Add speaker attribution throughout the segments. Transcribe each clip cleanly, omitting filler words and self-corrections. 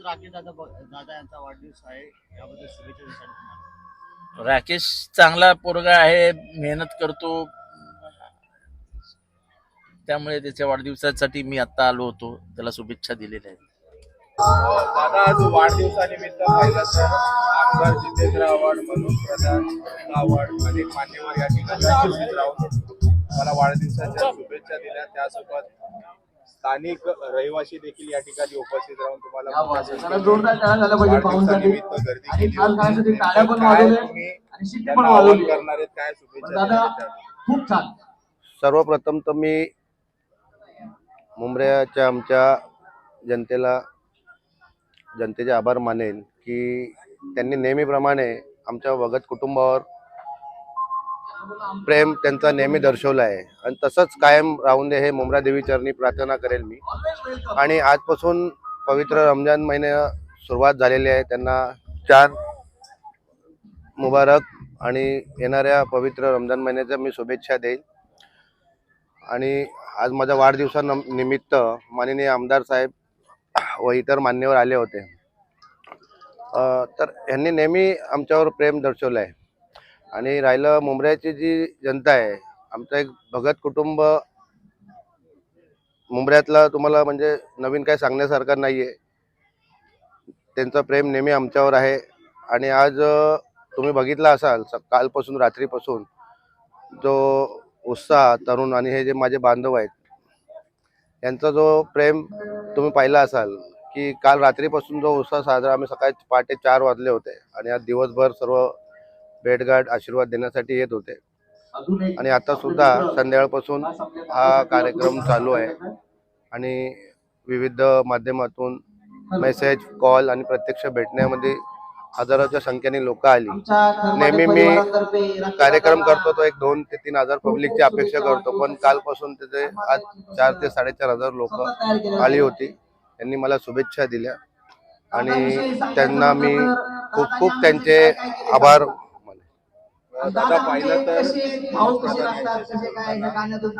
Speaker 1: राकेश दादा यांचा वाढदिवस आहे, याबद्दल शुभेच्छा देतात तुम्हाला.
Speaker 2: राकेश चांगला पोरगा आहे, मेहनत करतो, त्यामुळे त्याच्या वाढदिवसासाठी मी आता आलो होतो, त्याला शुभेच्छा दिलेल्या आहेत.
Speaker 3: दादा आज वाढदिवसानिमित्त पाहिलं तर आमदार जितेंद्र आव्हाड म्हणून प्रधान आव्हाड आणि मान्यवर या ठिकाणी उपस्थित राहून मला वाढदिवसाच्या शुभेच्छा दिल्या. त्यासोबत स्थानिक रहिवासी देखील या ठिकाणी उपस्थित राहून तुम्हाला वाढदिवसानिमित्त गर्दी केली होती. करणार आहेत, काय शुभेच्छा?
Speaker 4: सर्वप्रथम तर मी मुंब्र्याच्या आमच्या जनतेचे आभार मानेन की त्यांनी नेहमीप्रमाणे आमच्या भगत कुटुंबावर प्रेम त्यांचा नेहमी दर्शवला आहे आणि तसंच कायम राहून दे हे मुंब्रा देवी चरणी प्रार्थना करेल मी. आणि आजपासून पवित्र रमजान महिने सुरुवात झालेली आहे, त्यांना 4 मुबारक आणि येणाऱ्या पवित्र रमजान महिन्याच्या मी शुभेच्छा देईन. आणि आज माझ्या वाढदिवसानिमित्त माननीय आमदार साहेब व इतर मान्यवर आले होते. तर यांनी नेहमी आमच्यावर प्रेम दर्शवलं आहे. आणि राहिलं मुंब्र्याची जी जनता आहे, आमचं एक भगत कुटुंब मुंब्र्यातला तुम्हाला म्हणजे नवीन काही सांगण्यासारखं नाही आहे. त्यांचं प्रेम नेहमी आमच्यावर आहे. आणि आज तुम्ही बघितला असाल कालपासून रात्रीपासून जो उत्साह तरुण आणि हे जे माझे बांधव आहेत यांचा जो प्रेम तुम्ही पाहिला असाल की काल रात्रीपासून जो उत्साह साजरा आम्ही सकाळी पहाटे 4 वाजले होते आणि आज दिवसभर सर्व भेटगाठ आशीर्वाद देण्यासाठी येत होते. आणि आता सुद्धा संध्याकाळपासून हा कार्यक्रम चालू आहे आणि विविध माध्यमातून मेसेज कॉल आणि प्रत्यक्ष भेटण्यामध्ये हजारोच्या संख्येने लोक आली. नेहमी मी कार्यक्रम करतो तो एक 2 ते 3 हजार पब्लिकची अपेक्षा करतो, पण कालपासून तिथे आज 4 ते 4.5 हजार लोक आली होती. त्यांनी मला शुभेच्छा दिल्या आणि त्यांना मी खूप खूप त्यांचे आभार.
Speaker 3: दादा पाहिलं तर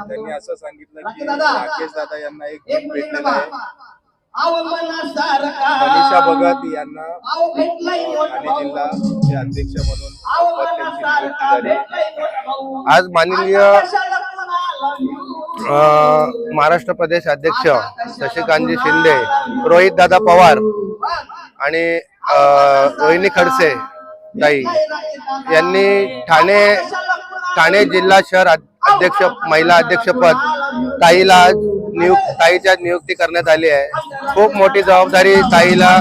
Speaker 3: त्यांनी असं सांगितलं की राकेश दादा यांना एक गिफ्ट भेटलेलं आहे. मनीषा भगत यांना ठाणे जिल्हाचे अध्यक्ष म्हणून त्यांची नियुक्ती झाली.
Speaker 4: आज माननीय महाराष्ट्र प्रदेश अध्यक्ष शशिकांतजी शिंदे, रोहित दादा पवार आणि रोहिणी खडसे ताई यांनी ठाणे जिल्हा शहर अध्यक्ष महिला अध्यक्षपद ताईच्या नियुक्ती करण्यात आली आहे. खूप मोठी जबाबदारी ताईला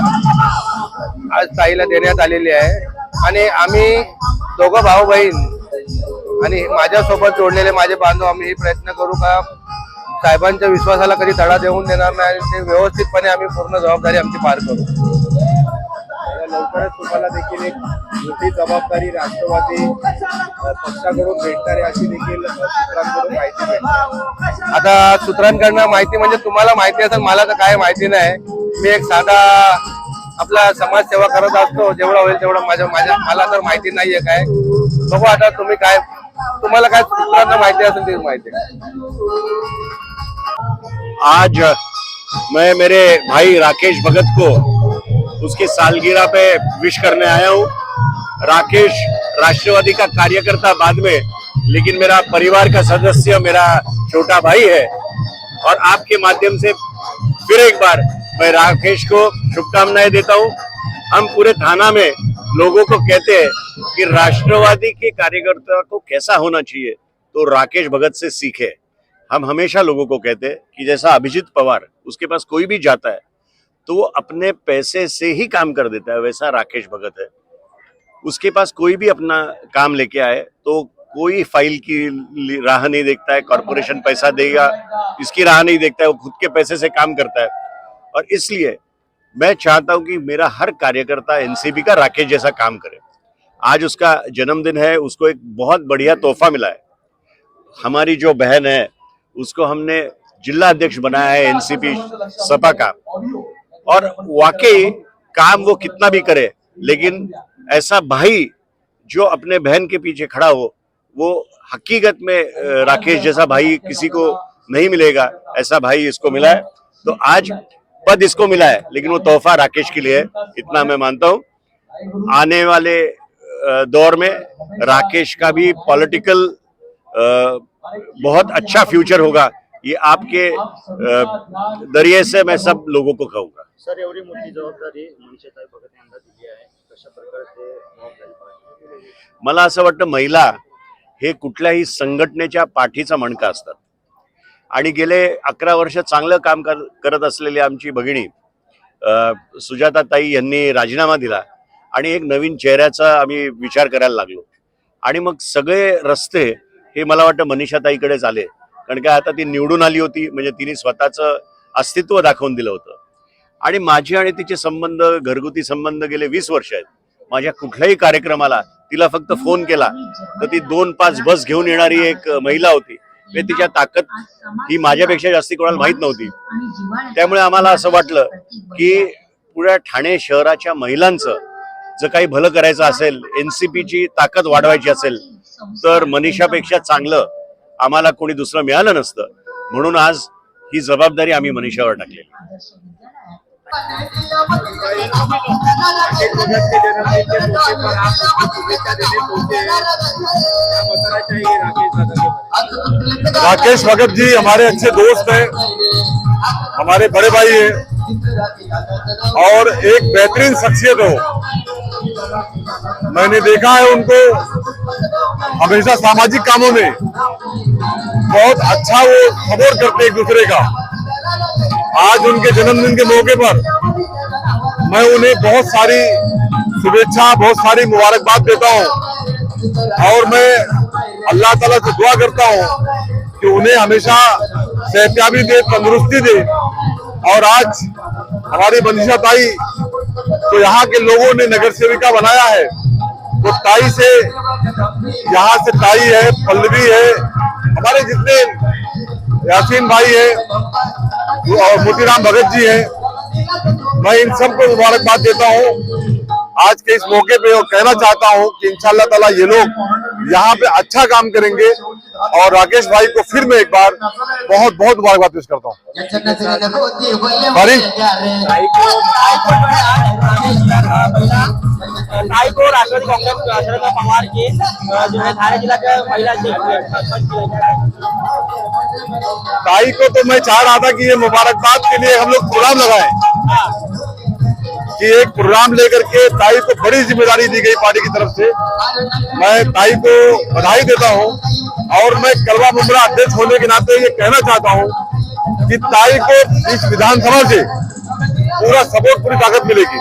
Speaker 4: देण्यात आलेली आहे. आणि आम्ही दोघं भाऊ बहीण आणि माझ्यासोबत जोडलेले माझे बांधव आम्ही प्रयत्न करू का साहेबांच्या विश्वासाला कधी तडा देऊन देणार नाही आणि ते व्यवस्थितपणे आम्ही पूर्ण जबाबदारी आमची पार करू.
Speaker 3: लवकरच तुम्हाला देखील एक मोठी जबाबदारी राष्ट्रवादी पक्षाकडून भेटणार आहे अशी देखील सूत्रांकडून माहिती भेटते.
Speaker 4: आता सूत्रांकडनं माहिती म्हणजे तुम्हाला माहिती असेल, मला तर काय माहिती नाही. मी एक साधा आपला समाजसेवा करत असतो, जेवढा होईल तेवढं मला तर माहिती नाहीये काय. बघू आता तुम्हाला काय सूत्रांना माहिती असेल ती माहिती.
Speaker 5: आज मैं मेरे भाई राकेश भगत को उसके सालगिरह पे विश करने आया हूँ. राकेश राष्ट्रवादी का कार्यकर्ता बाद में, लेकिन मेरा परिवार का सदस्य, मेरा छोटा भाई है. और आपके माध्यम से फिर एक बार मैं राकेश को शुभकामनाएं देता हूँ. हम पूरे थाना में लोगों को कहते हैं कि राष्ट्रवादी के कार्यकर्ता को कैसा होना चाहिए तो राकेश भगत से सीखे. हम हमेशा लोगों को कहते हैं कि जैसा अभिजीत पवार, उसके पास कोई भी जाता है तो वो अपने पैसे से ही काम कर देता है, वैसा राकेश भगत है. उसके पास कोई भी अपना काम लेके आए तो कोई फाइल की राह नहीं देखता है, कॉर्पोरेशन पैसा देगा इसकी राह नहीं देखता है, वो खुद के पैसे से काम करता है. और इसलिए मैं चाहता हूं कि मेरा हर कार्यकर्ता एनसीपी का राकेश जैसा काम करे. आज उसका जन्मदिन है, उसको एक बहुत बढ़िया तोहफा मिला है. हमारी जो बहन है उसको हमने जिला अध्यक्ष बनाया है एनसीपी सपा का. और वाकई काम वो कितना भी करे, लेकिन ऐसा भाई जो अपने बहन के पीछे खड़ा हो, वो हकीकत में राकेश जैसा भाई किसी को नहीं मिलेगा. ऐसा भाई इसको मिला है. तो आज पद इसको मिला है, लेकिन वो तोहफा राकेश के लिए है, इतना मैं मानता हूँ। आने वाले दौर में राकेश का भी पॉलिटिकल बहुत अच्छा फ्यूचर होगा, ये आपके जरिए से मैं सब लोगों को कहूंगा।
Speaker 1: सर, एवढी मोठी जबाबदारी मनीषाताई भगत यांना दिली आहे, कशा प्रकारे ते जबाबदारी पार पाडतील?
Speaker 5: मला असं वाटतं महिला हे कुठल्याही संघटनेच्या पाठीचा मणका असतात आणि गेले 11 वर्ष चांगलं काम करत असलेली आमची भगिनी सुजाताताई यांनी राजीनामा दिला आणि एक नवीन चेहऱ्याचा आम्ही विचार करायला लागलो आणि मग सगळे रस्ते हे मला वाटतं मनीषाताईकडेच आले, कारण का आता ती निवडून आली होती, म्हणजे तिने स्वतःचं अस्तित्व दाखवून दिलं होतं आणि माझे आणि तिचे संबंध, घरगुती संबंध गेले 20 वर्ष आहेत। माझ्या कुठल्याही कार्यक्रमाला तिला फक्त फोन केला तर ती 2-5 बस घेऊन येणारी एक महिला होती। तिच्या ताकद ही माझ्यापेक्षा जास्ती कोणाला माहित नव्हती, त्यामुळे आम्हाला असं वाटलं की पुऱ्या ठाणे शहराच्या महिलांचं जर काही भलं करायचं असेल, एनसीपीची ताकद वाढवायची असेल तर मनीषापेक्षा चांगलं आम्हाला कोणी दुसरं मिळालं नसतं, म्हणून आज ही जबाबदारी आम्ही मनीषावर टाकली।
Speaker 6: राकेश भगत जी हमारे अच्छे दोस्त हैं, हमारे बड़े भाई हैं और एक बेहतरीन शख्सियत हो। मैंने देखा है उनको हमेशा सामाजिक कामों में बहुत अच्छा वो सपोर्ट करते एक दूसरे का। आज उनके जन्मदिन के मौके पर मैं उन्हें बहुत सारी शुभेच्छा, बहुत सारी मुबारकबाद देता हूं और मैं अल्लाह ताला से दुआ करता हूं कि उन्हें हमेशा सेहतयाबी दे, तंदुरुस्ती दे। और आज हमारी मनीषा ताई तो यहाँ के लोगों ने नगर सेविका बनाया है, तो ताई से यहाँ से ताई है, पल्लवी है, हमारे जितने यासीन भाई है और मोतीराम भगत जी है, मैं इन सबको मुबारकबाद देता हूँ आज के इस मौके पे और कहना चाहता हूँ कि इंशाअल्लाह ताला ये लोग यहाँ पे अच्छा काम करेंगे और राकेश भाई को फिर मैं एक बार बहुत बहुत मुबारकबाद पेश करता हूँ।
Speaker 7: ताई को राष्ट्रवादी कांग्रेस शरद पवार के जो है थाने जिला का महिला
Speaker 6: ताई को तो मैं चाह रहा था कि ये मुबारकबाद के लिए हम लोग प्रोग्राम लगाएं, कि एक प्रोग्राम लेकर के ताई को बड़ी जिम्मेदारी दी गई पार्टी की तरफ से। मैं ताई को बधाई देता हूं और मैं कलवा मुमरा अध्यक्ष होने के नाते ये कहना चाहता हूं कि ताई को इस विधानसभा से पूरा सपोर्ट, पूरी ताकत मिलेगी।